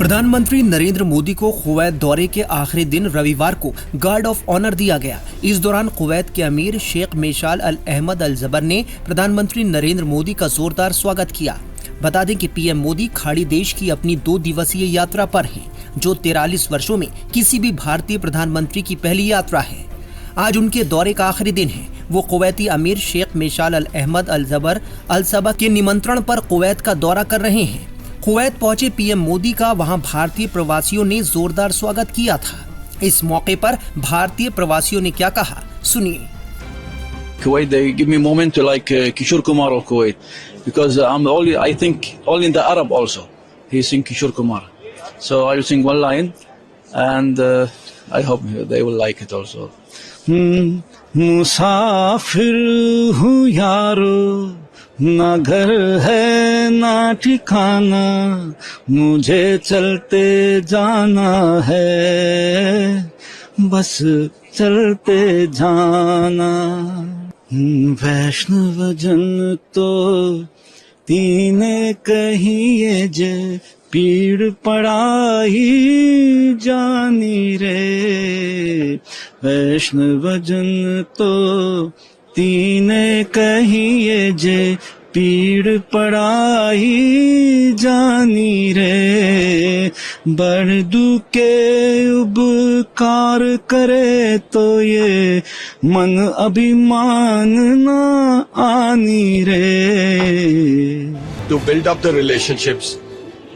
प्रधानमंत्री नरेंद्र मोदी को कुवैत दौरे के आखिरी दिन रविवार को गार्ड ऑफ ऑनर दिया गया। इस दौरान कुवैत के अमीर शेख मेशाल अल अहमद अल जबर ने प्रधानमंत्री नरेंद्र मोदी का जोरदार स्वागत किया। बता दें कि पीएम मोदी खाड़ी देश की अपनी 2 दिवसीय यात्रा पर हैं, जो 43 वर्षों में किसी भी भारतीय प्रधानमंत्री की पहली यात्रा है। आज उनके दौरे का आखिरी दिन है। वो कुवैती अमीर शेख मेशाल अल अहमद अल जबर अल सबा के निमंत्रण पर कुवैत का दौरा कर रहे हैं। कुवैत पहुंचे पीएम मोदी का वहां भारतीय प्रवासियों ने जोरदार स्वागत किया था। इस मौके पर भारतीय प्रवासियों ने क्या कहा, सुनिए। Kuwait, they give me moment to like Kishore Kumar of Kuwait, because I'm only, I think, only in the Arab also. He sing Kishore Kumar, so I will sing one line, and I hope they will like it also. मुसाफिर हूँ यारो, ना घर है ना ठिकाना, मुझे चलते जाना है, बस चलते जाना। वैष्णव जन तो तीने कहिए जे, पीड़ पड़ाई जानी रे। वैष्णव जन तो तीने कहिए जे, पीड़ पड़ाई जानी रे। बढ़ दुके उपकार करे तो ये, मन अभिमान ना आनी रे। To build up the relationships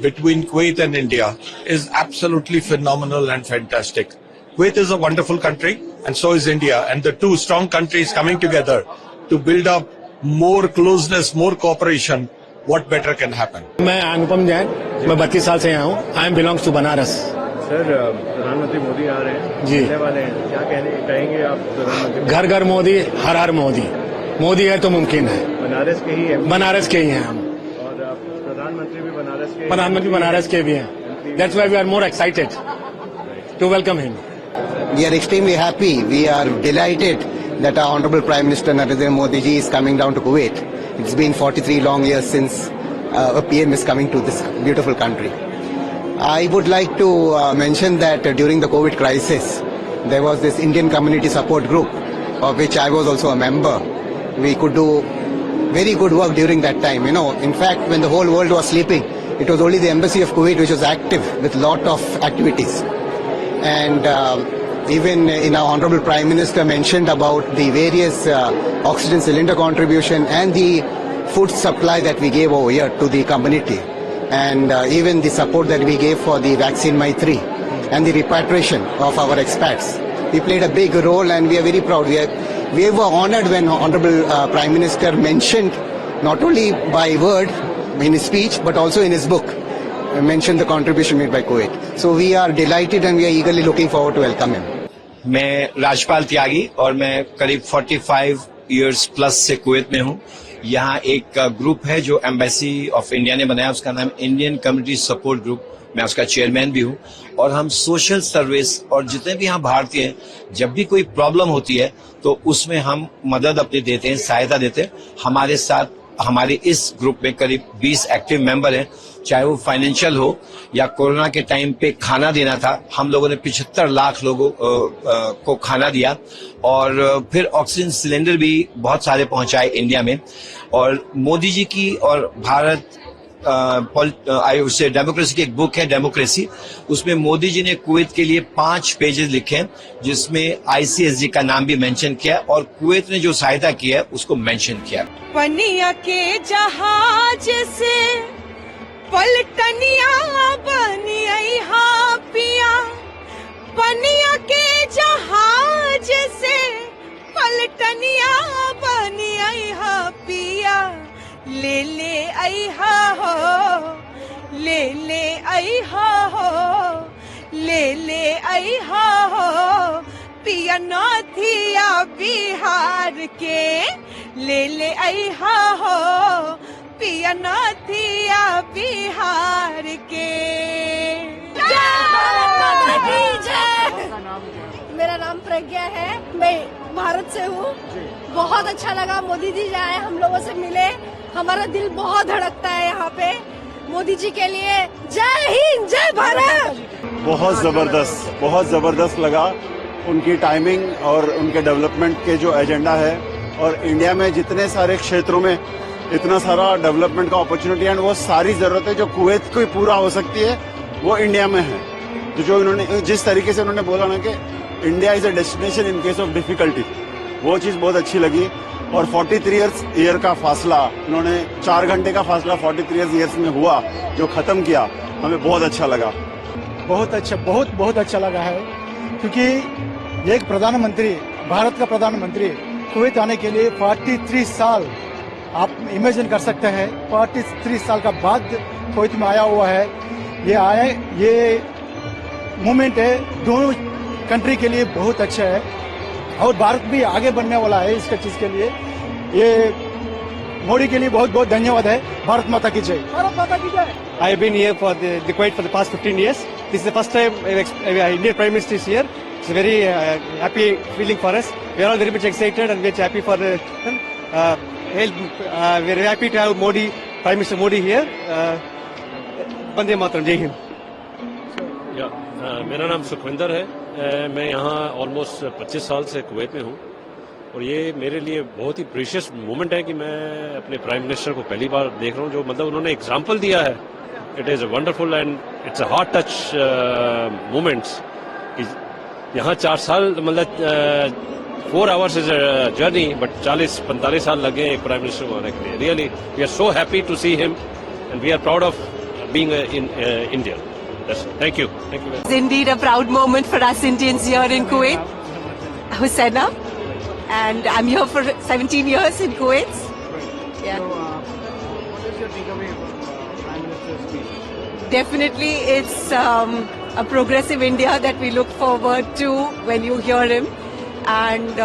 between Kuwait and India is absolutely phenomenal and fantastic. Kuwait is a wonderful country and so is India, and the two strong countries coming together to build up more closeness, more cooperation, what better can happen? मैं अनुपम जैन, मैं 32 साल से यहाँ हूँ। I am belongs to Banaras. Sir, प्रधानमंत्री मोदी आ रहे हैं, जी आने वाले हैं, क्या कहेंगे आप प्रधानमंत्री? घर घर मोदी, हर हर मोदी। मोदी है तो मुमकिन है। बनारस के ही हैं? बनारस के ही हैं हम। और प्रधानमंत्री भी बनारस के? प्रधानमंत्री बनारस के भी हैं। That's why we are more excited to welcome him. We are extremely happy. We are delighted that our Honorable Prime Minister Narendra Modi ji is coming down to Kuwait. It's been 43 long years since a PM is coming to this beautiful country. I would like to mention that during the COVID crisis, there was this Indian Community Support Group, of which I was also a member. We could do very good work during that time. You know, in fact, when the whole world was sleeping, it was only the Embassy of Kuwait which was active with lot of activities. And even in our Honorable Prime Minister mentioned about the various oxygen cylinder contribution and the food supply that we gave over here to the community, and even the support that we gave for the vaccine Maitri and the repatriation of our expats. We played a big role and we are very proud. We were honored when Honorable Prime Minister mentioned, not only by word in his speech but also in his book, mentioned the contribution made by Kuwait. So we are delighted and we are eagerly looking forward to welcome him. मैं राजपाल त्यागी और मैं करीब 45 years plus से Kuwait में हूँ। यहाँ एक group है जो एम्बेसी ऑफ इंडिया ने बनाया, उसका नाम इंडियन कम्युनिटी सपोर्ट ग्रुप। मैं उसका चेयरमैन भी हूँ और हम सोशल सर्विस और जितने भी यहाँ भारतीय हैं, जब भी कोई प्रॉब्लम होती है तो उसमें हम मदद अपनी देते हैं, सहायता देते हैं। हमारे साथ हमारे इस ग्रुप में करीब 20 एक्टिव मेंबर हैं, चाहे वो फाइनेंशियल हो या कोरोना के टाइम पे खाना देना था। हम लोगों ने 75 लाख लोगों को खाना दिया और फिर ऑक्सीजन सिलेंडर भी बहुत सारे पहुंचाए इंडिया में। और मोदी जी की और भारत उससे डेमोक्रेसी की एक बुक है डेमोक्रेसी, उसमें मोदी जी ने कुवैत के लिए 5 पेजेस लिखे हैं, जिसमें ICSG का नाम भी मेंशन किया और कुवैत ने जो सहायता की है उसको मेंशन किया। पनिया के जहाज से पलटनिया बनिया पिया, पनिया के जहाज से पलटनिया बनिया पिया। ले ले आइहा हो, ले ले आइहा हो, ले ले आइहा हो, पिया नाथिया बिहार के। ले ले आइहा हो, पिया नाथिया बिहार के। मेरा नाम प्रज्ञा है, मैं भारत से हूँ। बहुत अच्छा लगा मोदी जी आए, हम लोगों से मिले, हमारा दिल बहुत धड़कता है यहाँ पे। मोदी जी के लिए जय हिंद जय भारत। बहुत जबरदस्त लगा उनकी टाइमिंग और उनके डेवलपमेंट के जो एजेंडा है, और इंडिया में जितने सारे क्षेत्रों में इतना सारा डेवलपमेंट का अपॉर्चुनिटी एंड वो सारी जरूरतें जो कुवैत को पूरा हो सकती है वो इंडिया में है। तो जो इन्होंने जिस तरीके से उन्होंने बोला ना कि India is a destination in case of difficulty, वो चीज बहुत अच्छी लगी। और 43 ईयर का फासला उन्होंने 4 घंटे का फासला 43 ईयर्स में हुआ जो खत्म किया, हमें बहुत अच्छा लगा। बहुत अच्छा लगा है, क्योंकि एक प्रधानमंत्री, भारत का प्रधानमंत्री कुवैत आने के लिए 43 साल, आप इमेजिन कर सकते हैं 43 साल का बाद कुवैत में आया हुआ है। ये मूवमेंट है दोनों कंट्री के लिए बहुत अच्छा है, और भारत भी आगे बढ़ने वाला है इसका चीज के लिए। ये मोदी के लिए बहुत बहुत धन्यवाद है। भारत माता की जय। भारत माता की जय। I have been here for the Kuwait for the past 15 years. This is the first time Indian Prime Minister is here. It's a very happy feeling for us. We are all very much excited and very happy for the very happy to have Modi, Prime Minister Modi here. Vande Mataram, Jai Hind. मेरा नाम सुखविंदर है। मैं यहाँ almost 25 साल से Kuwait में हूँ, और ये मेरे लिए बहुत ही प्रीशियस मोमेंट है कि मैं अपने प्राइम मिनिस्टर को पहली बार देख रहा हूँ। जो मतलब उन्होंने एग्जाम्पल दिया है, it is wonderful and it's a heart touch moments. यहाँ 4 साल मतलब 4 hours is a journey, but 40-45 साल लगे एक प्राइम मिनिस्टर को आने के लिए। Really we are so happy to see him and we are proud of being in India. Thank you. Thank you. It's indeed a proud moment for us Indians here in Kuwait. Hussaina, and I'm here for 17 years in Kuwait. Yeah. What is your takeaway from Prime Minister's speech? Definitely, it's a progressive India that we look forward to when you hear him, and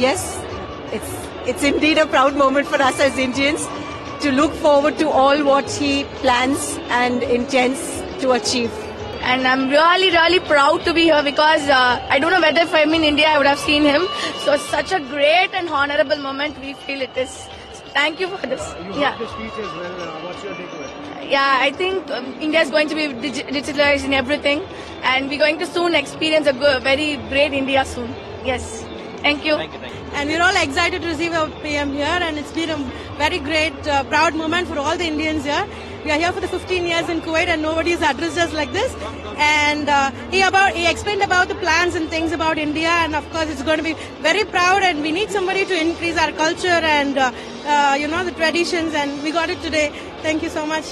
yes, it's indeed a proud moment for us as Indians to look forward to all what he plans and intends to achieve. And I'm really proud to be here because I don't know whether if I'm in India I would have seen him. So it's such a great and honorable moment we feel it is. So thank you for this. You heard the speech as well. What's your takeaway? Yeah, I think India is going to be digitalized in everything, and we're going to soon experience a very great India soon. Yes. Thank you. And we're all excited to receive our PM here, and it's been a very great, proud moment for all the Indians here. We are here for the 15 years in Kuwait, and nobody has addressed us like this. And he explained about the plans and things about India, and of course it's going to be very proud, and we need somebody to increase our culture and the traditions, and we got it today. Thank you so much.